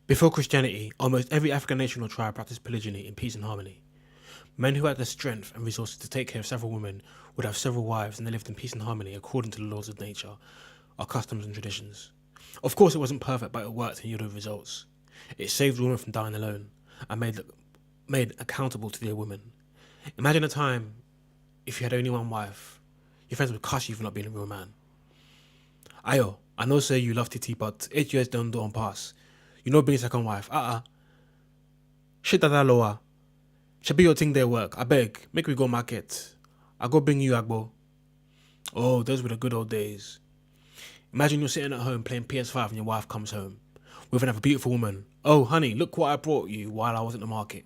Before Christianity, almost every African nation or tribe practiced polygyny in peace and harmony. Men who had the strength and resources to take care of several women would have several wives and they lived in peace and harmony according to the laws of nature, our customs and traditions. Of course it wasn't perfect, but it worked and yielded results. It saved women from dying alone and made accountable to their women. Imagine a time if you had only one wife. Your friends would cuss you for not being a real man. Ayo, I know say you love Titi, but 8 years don't do on pass. You know being second wife. Shit that lower. Should be your thing there work. I beg, make we go market. I go bring you Agbo. Oh, those were the good old days. Imagine you're sitting at home playing PS5 and your wife comes home with another beautiful woman. Oh, honey, look what I brought you while I was at the market.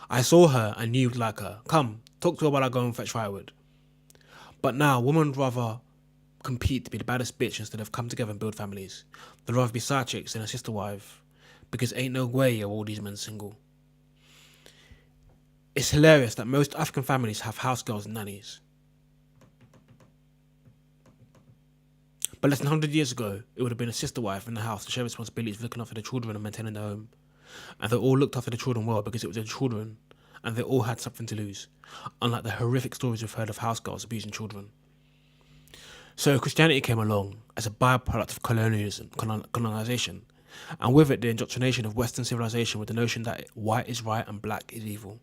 I saw her and knew you'd like her. Come, talk to her while I go and fetch firewood. But now, women would rather compete to be the baddest bitch instead of come together and build families. They'd rather be side chicks than a sister wife, because ain't no way are all these men single. It's hilarious that most African families have house girls and nannies. But less than 100 years ago, it would have been a sister wife in the house to share responsibilities for looking after the children and maintaining the home. And they all looked after the children well because it was their children, and they all had something to lose, unlike the horrific stories we've heard of house girls abusing children. So Christianity came along as a byproduct of colonization, and with it the indoctrination of Western civilization with the notion that white is right and black is evil.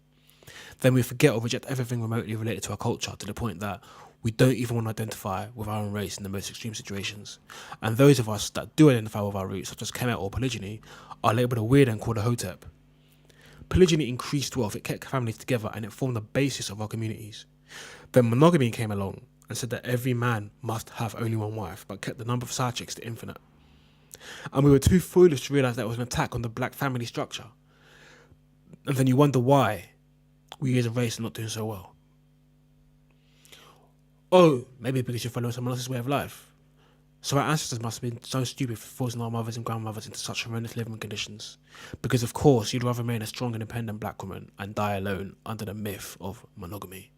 Then we forget or reject everything remotely related to our culture to the point that we don't even want to identify with our own race in the most extreme situations. And those of us that do identify with our roots, such as Kemet or polygyny, are labelled a weird and called a hotep. Polygyny increased wealth, it kept families together, and it formed the basis of our communities. Then monogamy came along and said that every man must have only one wife, but kept the number of side chicks to infinite. And we were too foolish to realise that it was an attack on the black family structure. And then you wonder why we as a race are not doing so well. Oh, maybe because you're following someone else's way of life. So our ancestors must have been so stupid for forcing our mothers and grandmothers into such horrendous living conditions. Because of course you'd rather remain a strong independent black woman and die alone under the myth of monogamy.